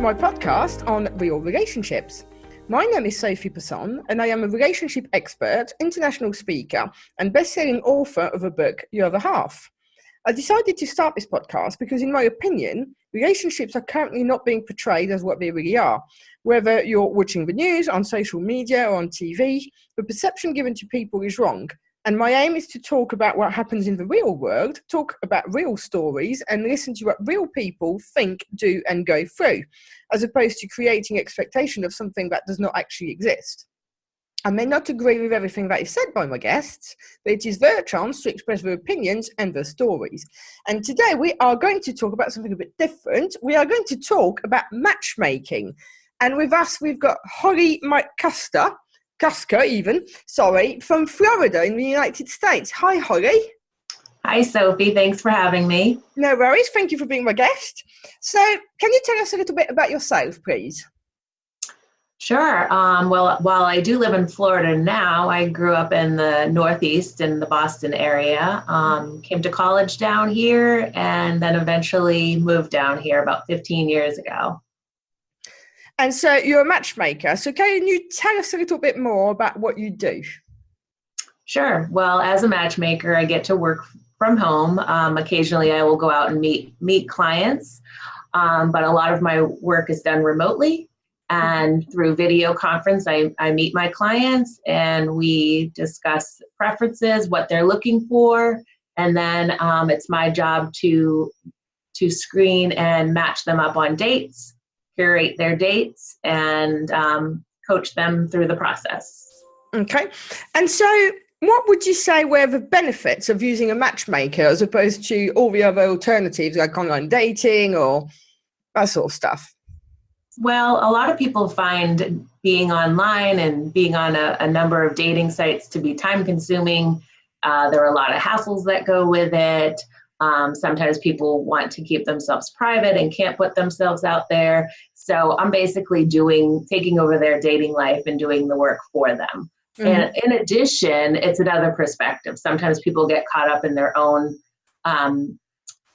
my podcast on real relationships. My name is Sophie Passon, and I am a relationship expert, international speaker, and best-selling author of a book, Your Other Half. I decided to start this podcast because, in my opinion, relationships are currently not being portrayed as what they really are. Whether you're watching the news, on social media, or on TV, the perception given to people is wrong. And my aim is to talk about what happens in the real world, talk about real stories, and listen to what real people think, do, and go through, as opposed to creating expectation of something that does not actually exist. I may not agree with everything that is said by my guests, but it is their chance to express their opinions and their stories. And today we are going to talk about something a bit different. We are going to talk about matchmaking. And with us, we've got Holly McKusker, from Florida in the United States. Hi, Holly. Hi, Sophie. Thanks for having me. No worries. Thank you for being my guest. So can you tell us a little bit about yourself, please? Sure. Well, while I do live in Florida now, I grew up in the Northeast in the Boston area, came to college down here, and then eventually moved down here about 15 years ago. And so you're a matchmaker. So can you tell us a little bit more about what you do? Sure. Well, as a matchmaker, I get to work from home. Occasionally, I will go out and meet clients, but a lot of my work is done remotely. And through video conference, I meet my clients and we discuss preferences, what they're looking for, and then it's my job to screen and match them up on dates, curate their dates, and coach them through the process. Okay. And so what would you say were the benefits of using a matchmaker as opposed to all the other alternatives like online dating or that sort of stuff? Well, a lot of people find being online and being on a number of dating sites to be time consuming. There are a lot of hassles that go with it. Sometimes people want to keep themselves private and can't put themselves out there. So I'm basically taking over their dating life and doing the work for them. Mm-hmm. And in addition, it's another perspective. Sometimes people get caught up in their own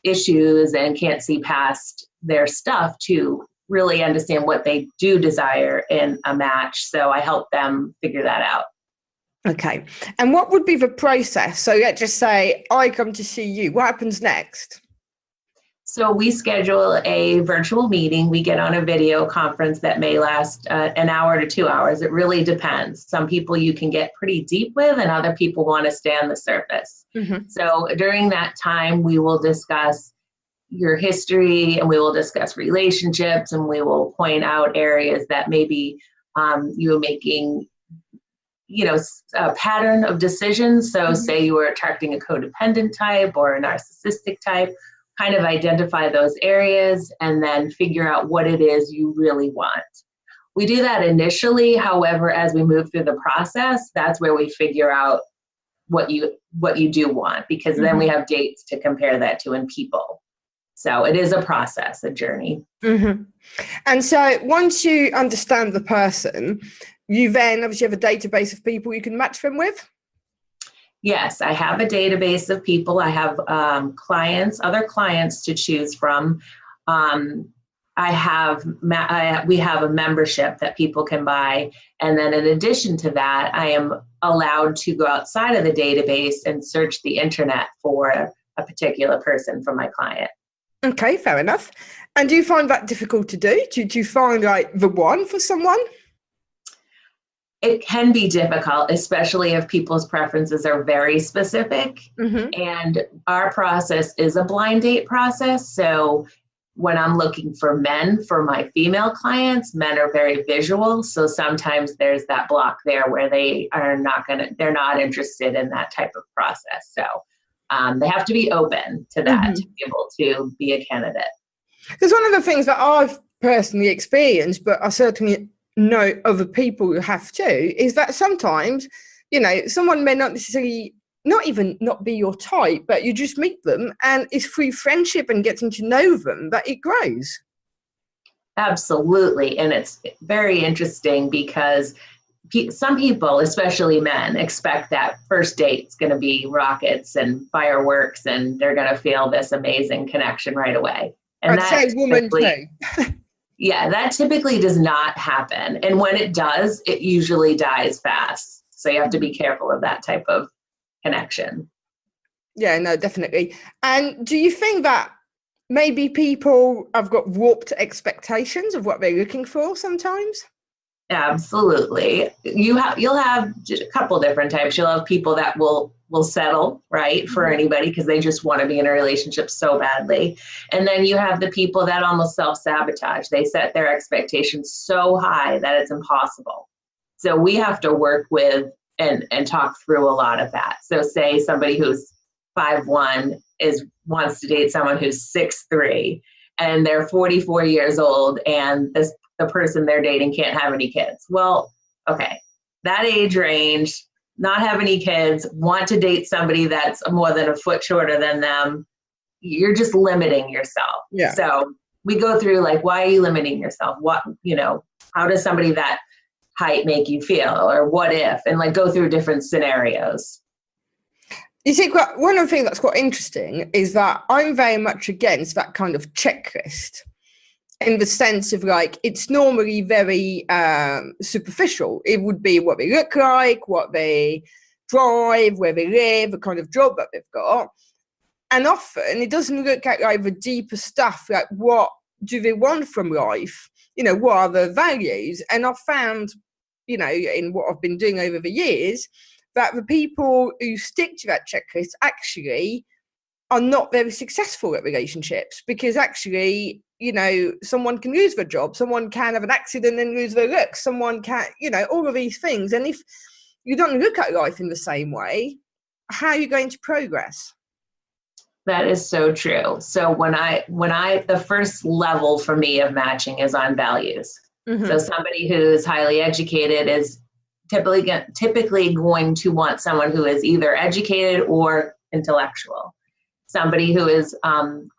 issues and can't see past their stuff to really understand what they do desire in a match. So I help them figure that out. Okay. And what would be the process? So let's just say I come to see you. What happens next? So we schedule a virtual meeting. We get on a video conference that may last an hour to 2 hours. It really depends. Some people you can get pretty deep with, and other people want to stay on the surface. Mm-hmm. So during that time, we will discuss your history, and we will discuss relationships, and we will point out areas that maybe you're making a pattern of decisions. So say you were attracting a codependent type or a narcissistic type, kind of identify those areas and then figure out what it is you really want. We do that initially. However, as we move through the process, that's where we figure out what you do want, because then we have dates to compare that to and people. So it is a process, a journey. Mm-hmm. And so once you understand the person, you then obviously have a database of people you can match them with? Yes, I have a database of people. I have other clients to choose from. We have a membership that people can buy. And then in addition to that, I am allowed to go outside of the database and search the internet for a particular person for my client. Okay, fair enough. And do you find that difficult to do? Do you find like the one for someone? It can be difficult, especially if people's preferences are very specific. Mm-hmm. And our process is a blind date process. So when I'm looking for men for my female clients, men are very visual. So sometimes there's that block there where they're not interested in that type of process. So they have to be open to that to be able to be a candidate. Because one of the things that I've personally experienced, but I certainly know other people who have too, is that sometimes, someone may not necessarily not be your type, but you just meet them and it's through friendship and getting to know them that it grows. Absolutely. And it's very interesting because some people, especially men, expect that first date's going to be rockets and fireworks and they're going to feel this amazing connection right away. And I'd say women too. Yeah, that typically does not happen. And when it does, it usually dies fast. So you have to be careful of that type of connection. Yeah, no, definitely. And do you think that maybe people have got warped expectations of what they're looking for sometimes? Absolutely. You'll have a couple different types. You'll have people that will settle, right, for anybody because they just want to be in a relationship so badly. And then you have the people that almost self-sabotage. They set their expectations so high that it's impossible. So we have to work with and talk through a lot of that. So say somebody who's 5'1" wants to date someone who's 6'3", and they're 44 years old, and the person they're dating can't have any kids. Well, okay, that age range, not have any kids, want to date somebody that's more than a foot shorter than them, you're just limiting yourself. Yeah. So we go through like, why are you limiting yourself? What, how does somebody that height make you feel? Or what if? And like go through different scenarios. You see, one of the things that's quite interesting is that I'm very much against that kind of checklist, in the sense of like, it's normally very superficial. It would be what they look like, what they drive, where they live, the kind of job that they've got. And often it doesn't look at like the deeper stuff, like what do they want from life? What are their values? And I've found, in what I've been doing over the years, that the people who stick to that checklist actually are not very successful at relationships, because actually, someone can lose their job, someone can have an accident and lose their looks, someone can, all of these things. And if you don't look at life in the same way, how are you going to progress? That is so true. So when I the first level for me of matching is on values. Mm-hmm. So somebody who's highly educated is typically going to want someone who is either educated or intellectual. Somebody who is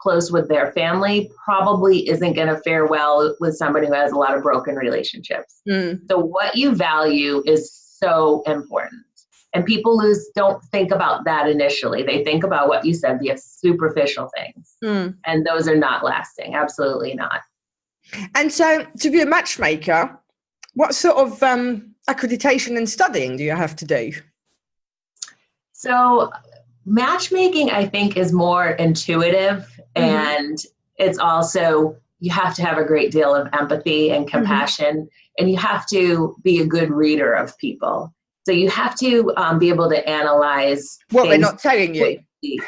close with their family probably isn't going to fare well with somebody who has a lot of broken relationships. Mm. So what you value is so important. And people don't think about that initially. They think about what you said, the superficial things. Mm. And those are not lasting. Absolutely not. And so to be a matchmaker, what sort of accreditation and studying do you have to do? So matchmaking, I think, is more intuitive, and it's also, you have to have a great deal of empathy and compassion, and you have to be a good reader of people. So you have to be able to analyze what they're not telling you.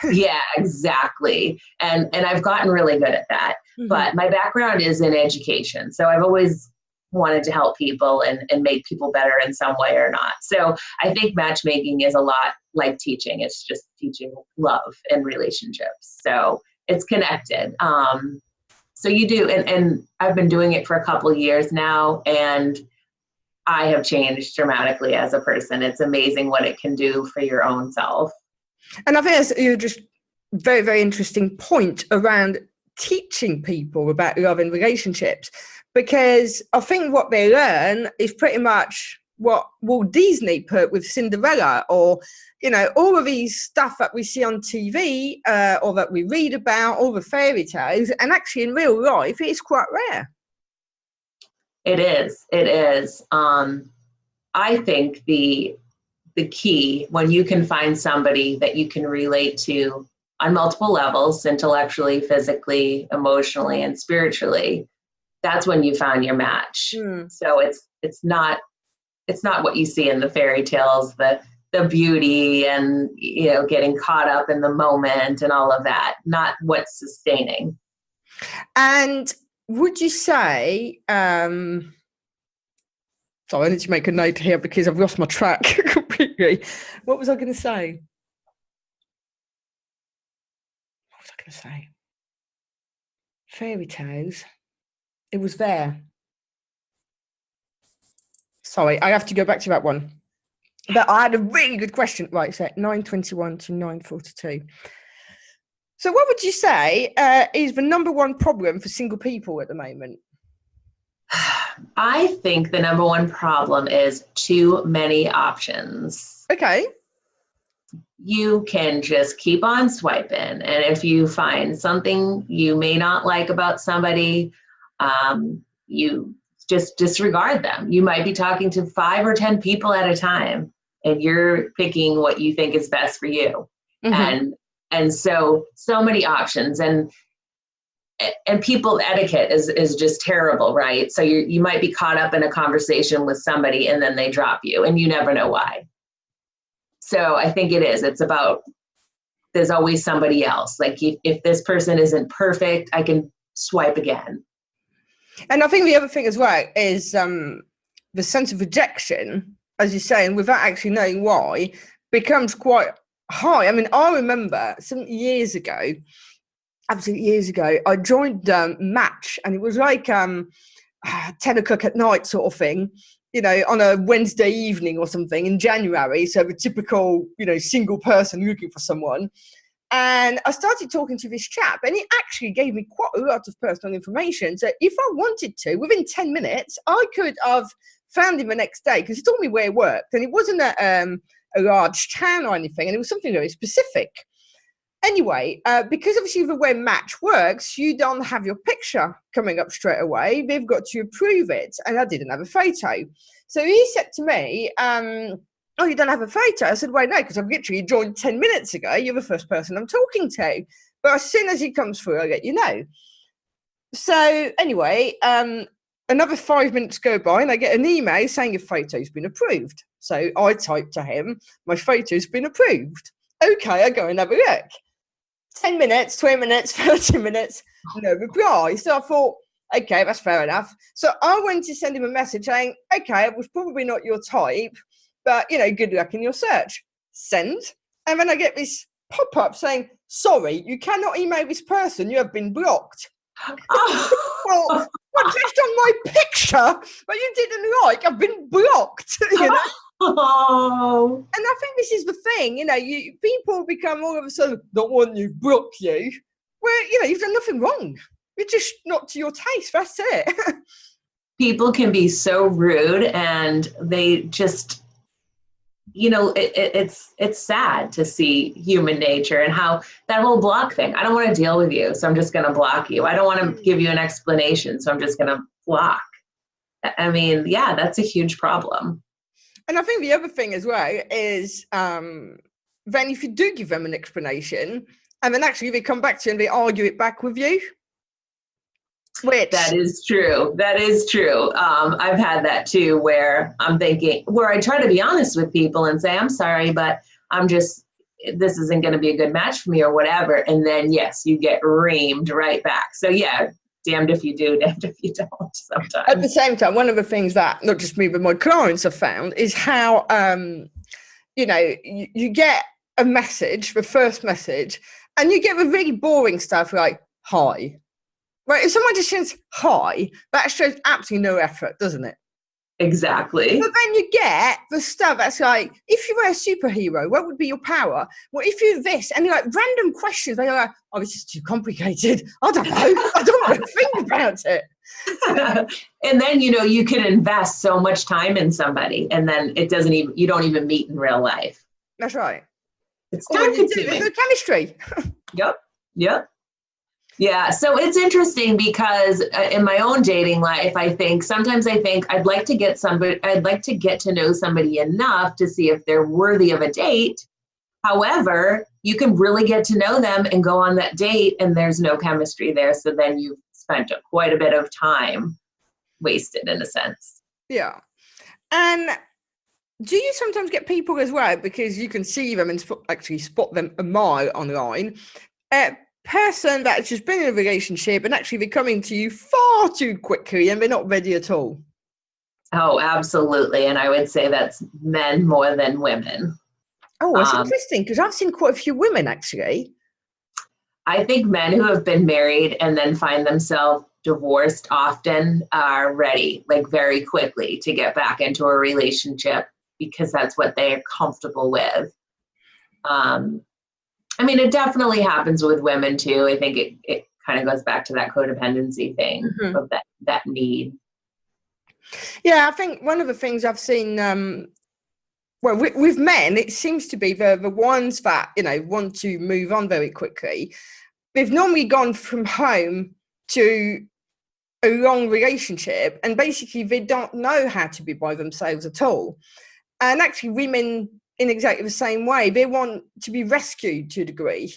Yeah, exactly. And I've gotten really good at that. But my background is in education. So I've always wanted to help people and make people better in some way or not. So I think matchmaking is a lot like teaching. It's just teaching love and relationships. So it's connected. So you do, and I've been doing it for a couple of years now, and I have changed dramatically as a person. It's amazing what it can do for your own self. And I think that's just very, very interesting point around teaching people about love and relationships, because I think what they learn is pretty much what Walt Disney put with Cinderella, or, all of these stuff that we see on TV or that we read about, all the fairy tales, and actually in real life, it is quite rare. It is. I think the key, when you can find somebody that you can relate to on multiple levels, intellectually, physically, emotionally, and spiritually, that's when you found your match. So it's not what you see in the fairy tales, the beauty and getting caught up in the moment and all of that, not what's sustaining. And would you say, so I need to make a note here because I've lost my track completely. What was I going to say? Fairy tales. It was there. Sorry, I have to go back to that one. But I had a really good question. Right, so 9:21 to 9:42. So what would you say is the number one problem for single people at the moment? I think the number one problem is too many options. Okay. You can just keep on swiping. And if you find something you may not like about somebody, you just disregard them. You might be talking to 5 or 10 people at a time, and you're picking what you think is best for you. And so many options, and people etiquette is just terrible, right? So you might be caught up in a conversation with somebody and then they drop you and you never know why. So I think it's about, there's always somebody else. Like if this person isn't perfect, I can swipe again. And I think the other thing as well is the sense of rejection, as you're saying, without actually knowing why, becomes quite high. I mean, I remember some years ago, absolutely years ago, I joined Match, and it was like 10 o'clock at night sort of thing, on a Wednesday evening or something in January. So the typical, single person looking for someone. And I started talking to this chap, and he actually gave me quite a lot of personal information. So if I wanted to, within 10 minutes, I could have found him the next day, because he told me where he worked. And it wasn't a large town or anything, and it was something very specific. Anyway, because obviously the way Match works, you don't have your picture coming up straight away. They've got to approve it, and I didn't have a photo. So he said to me, oh, you don't have a photo? I said, well, no, because I've literally joined 10 minutes ago. You're the first person I'm talking to. But as soon as he comes through, I'll let you know. So anyway, another 5 minutes go by, and I get an email saying your photo's been approved. So I type to him, my photo's been approved. Okay, I go and have a look. 10 minutes, 20 minutes, 30 minutes, no reply. So I thought, okay, that's fair enough. So I went to send him a message saying, okay, it was probably not your type, but, good luck in your search. Send. And then I get this pop-up saying, sorry, you cannot email this person. You have been blocked. Well, just on my picture, but you didn't like, I've been blocked, Oh. And I think this is the thing, people become all of a sudden, don't want you, block you. Where, you've done nothing wrong. You're just not to your taste. That's it. People can be so rude, and they just, it's sad to see human nature and how that whole block thing. I don't want to deal with you, so I'm just going to block you. I don't want to give you an explanation, so I'm just going to block. I mean, yeah, that's a huge problem. And I think the other thing as well is then if you do give them an explanation, and then actually they come back to you and they argue it back with you. That is true. That is true. I've had that too, where I try to be honest with people and say, I'm sorry, but this isn't going to be a good match for me or whatever. And then, yes, you get reamed right back. So yeah, damned if you do, damned if you don't sometimes. At the same time, one of the things that not just me, but my clients have found is how, you get a message, the first message, and you get the really boring stuff like, hi. Right, if someone just says hi, that shows absolutely no effort, doesn't it? Exactly. But then you get the stuff that's like, if you were a superhero, what would be your power? Well, if you're this, and you're like random questions, they're like, oh, this is too complicated. I don't know. I don't want to think about it. And then, you can invest so much time in somebody, and then you don't even meet in real life. That's right. It's time consuming. There's no chemistry. Yep. Yeah, so it's interesting because in my own dating life, sometimes I think I'd like to get to know somebody enough to see if they're worthy of a date. However, you can really get to know them and go on that date, and there's no chemistry there. So then you've spent quite a bit of time wasted, in a sense. Yeah. And do you sometimes get people as well, because you can see them and actually spot them a mile online, person that's just been in a relationship and actually they're coming to you far too quickly and they're not ready at all? Oh, absolutely. And I would say that's men more than women. Oh, that's interesting, because I've seen quite a few women actually. I think men who have been married and then find themselves divorced often are ready, like very quickly, to get back into a relationship because that's what they're comfortable with. I mean, it definitely happens with women too. I think it kind of goes back to that codependency thing of that need. Yeah, I think one of the things I've seen, with men, it seems to be the ones that, want to move on very quickly. They've normally gone from home to a long relationship and basically they don't know how to be by themselves at all. And actually women in exactly the same way, they want to be rescued to a degree.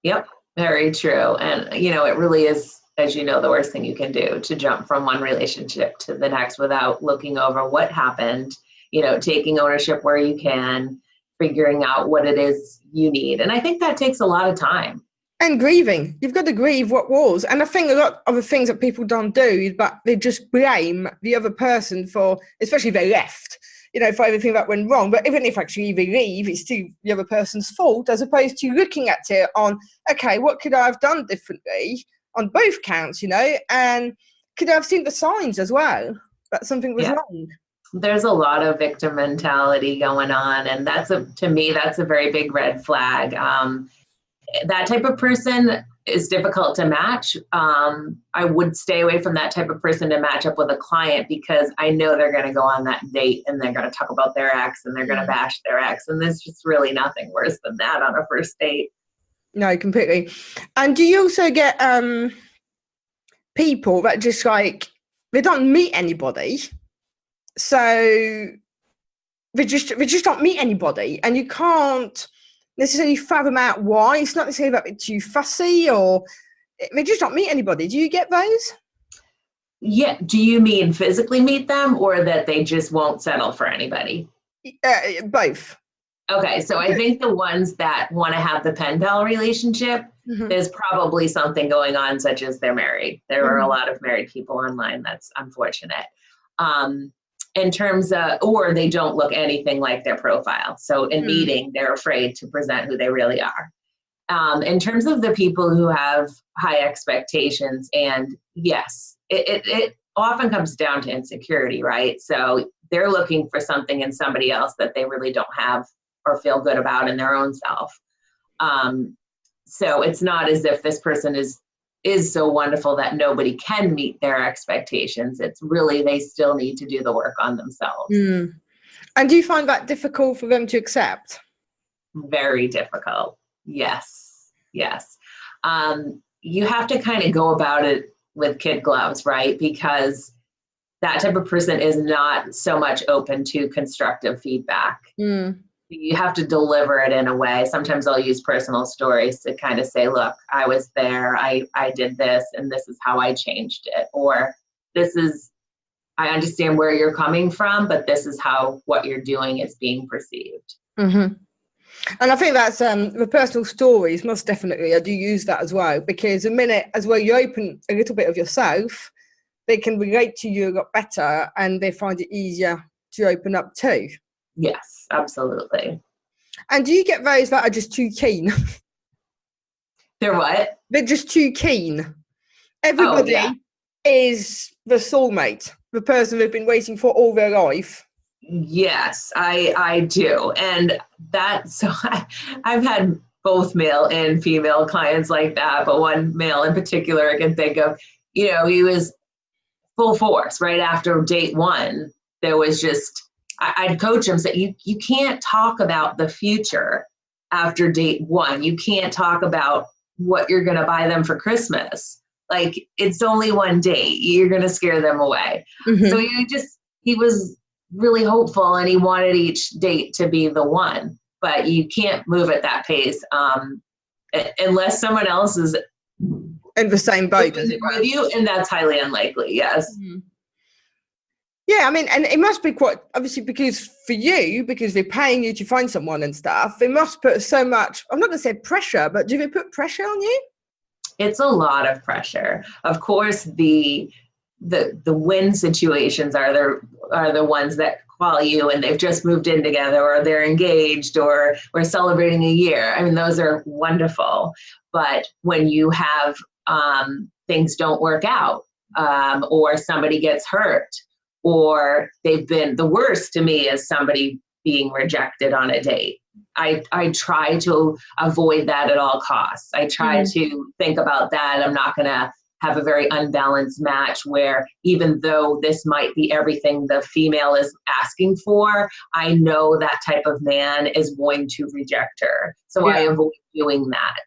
Yep, very true. And, you know, it really is, as you know, the worst thing you can do to jump from one relationship to the next without looking over what happened, you know, taking ownership where you can, figuring out what it is you need. And I think that takes a lot of time. And grieving. You've got to grieve what was. And I think a lot of the things that people don't do is that they just blame the other person for, especially if they left, you know, for everything that went wrong. But even if actually they leave, it's still the other person's fault, as opposed to looking at it on, okay, what could I have done differently on both counts, you know, and could I have seen the signs as well that something was wrong? There's a lot of victim mentality going on. And to me, that's a very big red flag. That type of person is difficult to match. I would stay away from that type of person to match up with a client, because I know they're going to go on that date and they're going to talk about their ex and they're going to bash their ex. And there's just really nothing worse than that on a first date. No, completely. And do you also get people that just like, they don't meet anybody, so they just don't meet anybody, and you can't necessarily fathom out why? It's not necessarily that they're too fussy, or they just don't meet anybody. Do you get those? Yeah. Do you mean physically meet them, or that they just won't settle for anybody? Both. Okay. So I think the ones that want to have the pen pal relationship, there's probably something going on, such as they're married. There are a lot of married people online. That's unfortunate. In terms of, or they don't look anything like their profile. So in meeting, they're afraid to present who they really are. In terms of the people who have high expectations, and yes, it often comes down to insecurity, right? So they're looking for something in somebody else that they really don't have or feel good about in their own self. So it's not as if this person is so wonderful that nobody can meet their expectations. It's really, they still need to do the work on themselves. And do you find that difficult for them to accept? Very difficult. Yes. You have to kind of go about it with kid gloves, right? Because that type of person is not so much open to constructive feedback. You have to deliver it in a way. Sometimes I'll use personal stories to kind of say, look, I was there, I did this, and this is how I changed it. Or I understand where you're coming from, but this is how what you're doing is being perceived. And I think that's the personal stories, most definitely. I do use that as well, because the minute as well you open a little bit of yourself, they can relate to you a lot better and they find it easier to open up too. Yes, absolutely. And do you get those that are just too keen? They're what? They're just too keen. Everybody is the soulmate, the person they've been waiting for all their life. Yes, I do. And so I've had both male and female clients like that, but one male in particular I can think of, you know, he was full force right after date one. There was just, I'd coach him, say, you can't talk about the future after date one. You can't talk about what you're going to buy them for Christmas. Like, it's only one date. You're going to scare them away. So he was really hopeful and he wanted each date to be the one, but you can't move at that pace unless someone else is in the same boat with you, and that's highly unlikely. Yes. Yeah, I mean, and it must be quite, obviously, because for you, because they're paying you to find someone and stuff, they must put so much, I'm not going to say pressure, but do they put pressure on you? It's a lot of pressure. Of course, the win situations are the ones that call you and they've just moved in together, or they're engaged, or we're celebrating a year. I mean, those are wonderful. But when you have things don't work out, or somebody gets hurt, or they've been, the worst to me is somebody being rejected on a date. I try to avoid that at all costs. I try to think about that. I'm not going to have a very unbalanced match where, even though this might be everything the female is asking for, I know that type of man is going to reject her. So I avoid doing that.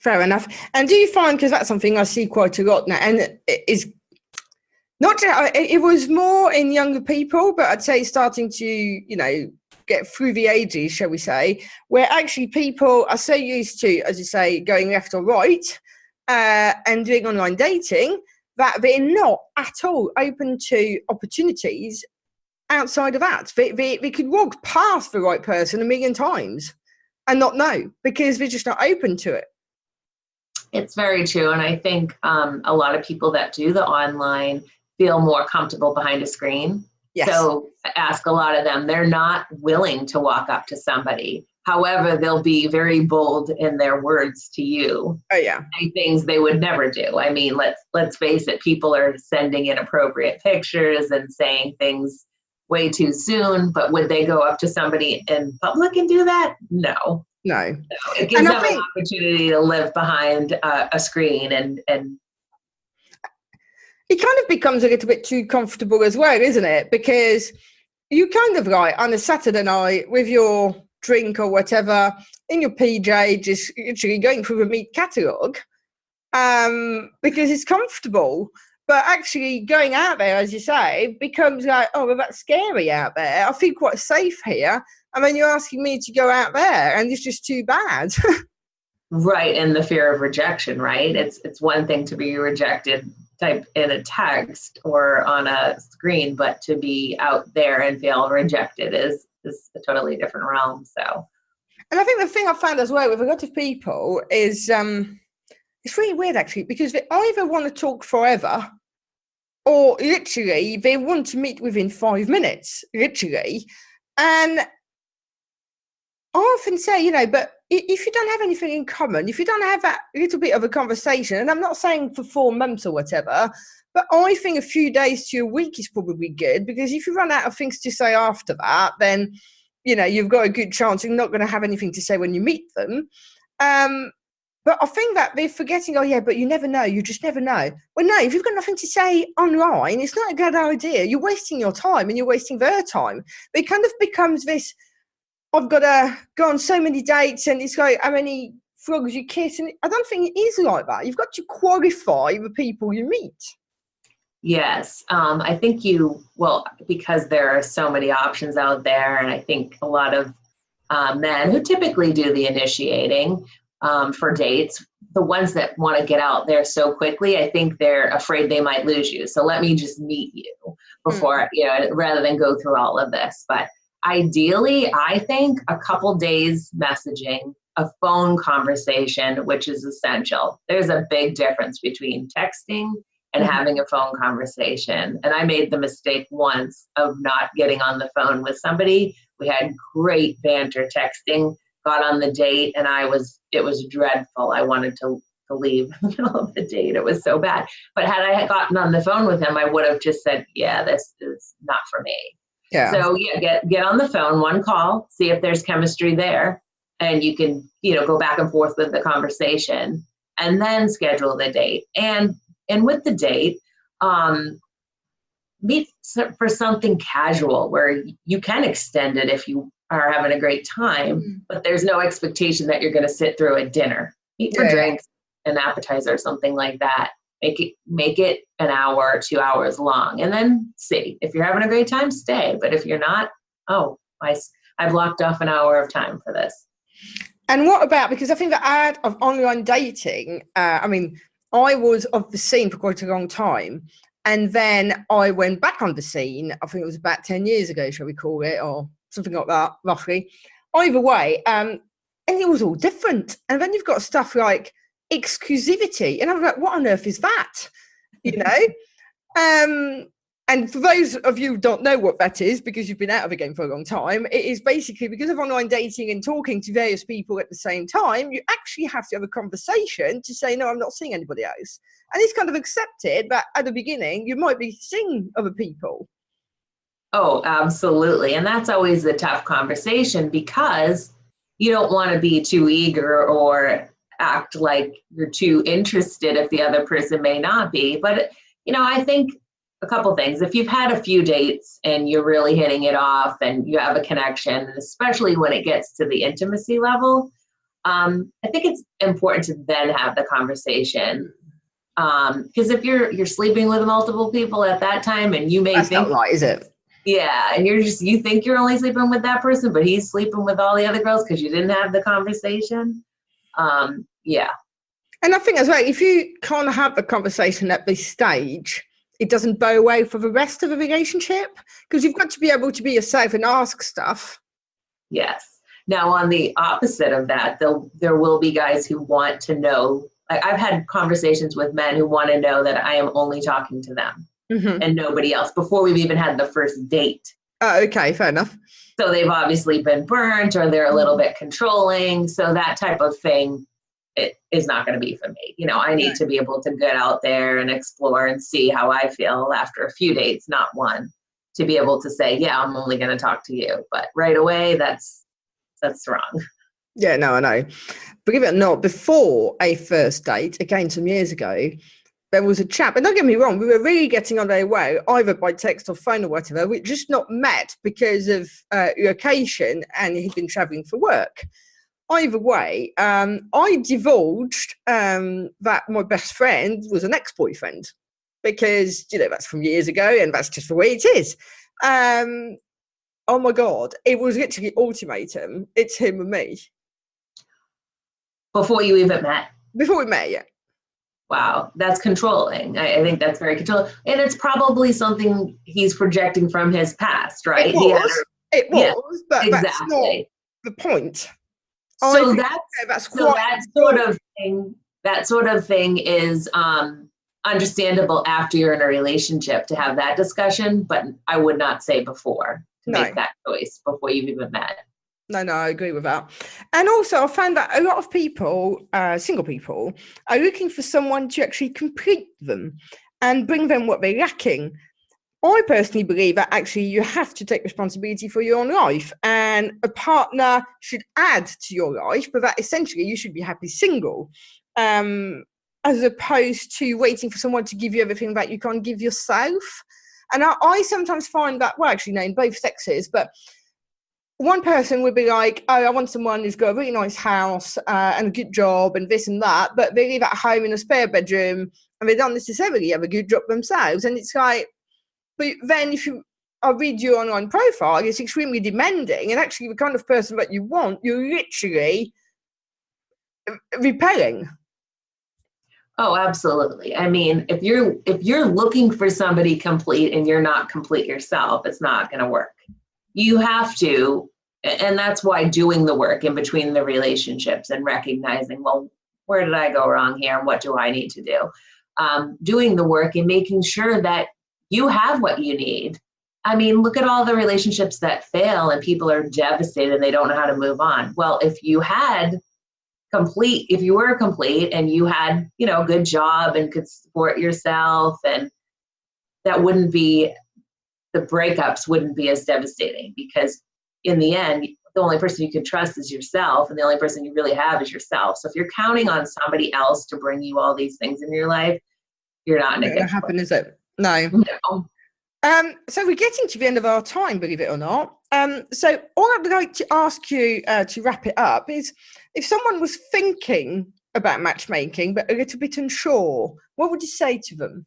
Fair enough. And do you find, because that's something I see quite a lot now, and it is not just, it was more in younger people, but I'd say starting to, you know, get through the ages, shall we say, where actually people are so used to, as you say, going left or right and doing online dating, that they're not at all open to opportunities outside of that. They could walk past the right person a million times and not know, because they're just not open to it. It's very true. And I think a lot of people that do the online feel more comfortable behind a screen. Yes. So ask a lot of them, they're not willing to walk up to somebody. However, they'll be very bold in their words to you. Oh yeah. Say things they would never do. I mean, let's face it, people are sending inappropriate pictures and saying things way too soon, but would they go up to somebody in public and do that? No. No. It gives them an opportunity to live behind a screen, and it kind of becomes a little bit too comfortable as well, isn't it? Because you kind of like on a Saturday night with your drink or whatever in your PJ, just literally going through the meat catalogue because it's comfortable. But actually going out there, as you say, becomes like, oh, well, that's scary out there. I feel quite safe here. And then you're asking me to go out there, and it's just too bad. Right, and the fear of rejection, right? It's one thing to be rejected type in a text or on a screen, but to be out there and feel rejected is a totally different realm. So, and I think the thing I found as well with a lot of people is it's really weird actually, because they either want to talk forever, or literally they want to meet within 5 minutes, literally. And I often say, you know, but if you don't have anything in common, if you don't have that little bit of a conversation, and I'm not saying for 4 months or whatever, but I think a few days to a week is probably good, because if you run out of things to say after that, then, you know, you've got a good chance you're not going to have anything to say when you meet them. But I think that they're forgetting, oh yeah, but you never know, you just never know. Well, no, if you've got nothing to say online, it's not a good idea. You're wasting your time and you're wasting their time. It kind of becomes this, I've got to go on so many dates, and it's like how many frogs you kiss. And I don't think it is like that. You've got to qualify the people you meet. Yes, I think because there are so many options out there, and I think a lot of men who typically do the initiating for dates, the ones that want to get out there so quickly, I think they're afraid they might lose you. So let me just meet you before, you know, rather than go through all of this. But ideally, I think a couple days messaging, a phone conversation, which is essential. There's a big difference between texting and having a phone conversation. And I made the mistake once of not getting on the phone with somebody. We had great banter texting, got on the date, and it was dreadful. I wanted to leave in the middle of the date. It was so bad. But had I gotten on the phone with him, I would have just said, yeah, this is not for me. Yeah. So yeah, get on the phone, one call, see if there's chemistry there, and you can, you know, go back and forth with the conversation, and then schedule the date. And with the date, meet for something casual where you can extend it if you are having a great time, but there's no expectation that you're going to sit through a dinner. Meet for drinks, an appetizer, something like that. Make it an hour or 2 hours long, and then see if you're having a great time, stay. But if you're not, I've blocked off an hour of time for this. And what about, because I think the ad of online dating, I mean, I was off the scene for quite a long time, and then I went back on the scene. I think it was about 10 years ago, shall we call it, or something like that, roughly. Either way, and it was all different. And then you've got stuff like exclusivity, and I'm like, what on earth is that? You know? And for those of you who don't know what that is, because you've been out of the game for a long time, it is basically because of online dating and talking to various people at the same time, you actually have to have a conversation to say, no, I'm not seeing anybody else. And it's kind of accepted that at the beginning, you might be seeing other people. Oh, absolutely. And that's always the tough conversation, because you don't want to be too eager or act like you're too interested if the other person may not be. But, you know, I think a couple things. If you've had a few dates and you're really hitting it off and you have a connection, especially when it gets to the intimacy level, I think it's important to then have the conversation. Because if you're sleeping with multiple people at that time, and you may That's think, not right, is it? yeah, and you think you're only sleeping with that person, but he's sleeping with all the other girls because you didn't have the conversation. Yeah. And I think as well, if you can't have the conversation at this stage, it doesn't bow well for the rest of the relationship, because you've got to be able to be yourself and ask stuff. Yes. Now, on the opposite of that, there will be guys who want to know. I've had conversations with men who want to know that I am only talking to them and nobody else before we've even had the first date. Oh, okay, fair enough. So they've obviously been burnt, or they're a little bit controlling. So that type of thing, it is not going to be for me. You know, I need to be able to get out there and explore and see how I feel after a few dates, not one, to be able to say, yeah, I'm only going to talk to you. But right away, that's wrong. Yeah, no, I know. Believe it or not, before a first date, again, some years ago, there was a chap, and don't get me wrong, we were really getting on our way, either by text or phone or whatever. We just not met because of location, and he'd been traveling for work. Either way, I divulged that my best friend was an ex-boyfriend, because, you know, that's from years ago, and that's just the way it is. Oh my God, it was literally ultimatum. It's him and me. Before you even met? Before we met, yeah. Wow, that's controlling. I think that's very controlling. And it's probably something he's projecting from his past, right? It was, but exactly. That's not the point. So that sort of thing is understandable after you're in a relationship to have that discussion, but I would not say before to make that choice before you've even met. No, I agree with that. And also I found that a lot of people, single people, are looking for someone to actually complete them and bring them what they're lacking. I personally believe that actually you have to take responsibility for your own life, and a partner should add to your life, but that essentially you should be happy single, as opposed to waiting for someone to give you everything that you can't give yourself. And I sometimes find that, well, actually, no, in both sexes, but one person would be like, oh, I want someone who's got a really nice house and a good job and this and that, but they live at home in a spare bedroom and they don't necessarily have a good job themselves. And it's like, but then if I read your online profile, it's extremely demanding, and actually the kind of person that you want, you're literally repelling. Oh, absolutely. I mean, if you're looking for somebody complete and you're not complete yourself, it's not going to work. You have to, and that's why doing the work in between the relationships and recognizing, well, where did I go wrong here and what do I need to do? Doing the work and making sure that you have what you need. I mean, look at all the relationships that fail and people are devastated and they don't know how to move on. Well, if you were complete and you had, a good job and could support yourself, and that wouldn't be, the breakups wouldn't be as devastating, because in the end, the only person you can trust is yourself, and the only person you really have is yourself. So if you're counting on somebody else to bring you all these things in your life, you're not in a good place. Happen, is it? No. So we're getting to the end of our time, believe it or not. So all I'd like to ask you to wrap it up is, if someone was thinking about matchmaking but a little bit unsure, what would you say to them?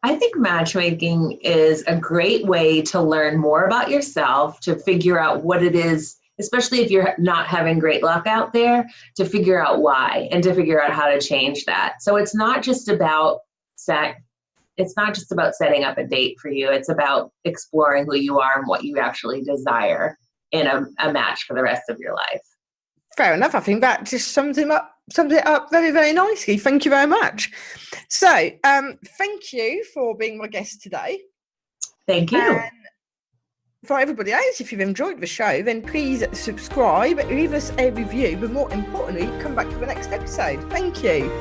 I think matchmaking is a great way to learn more about yourself, to figure out what it is, especially if you're not having great luck out there, to figure out why and to figure out how to change that. So it's not just about setting up a date for you. It's about exploring who you are and what you actually desire in a match for the rest of your life. Fair enough. I think that just sums it up very, very nicely. Thank you very much. So, thank you for being my guest today. Thank you. And for everybody else, if you've enjoyed the show, then please subscribe, leave us a review, but more importantly, come back for the next episode. Thank you.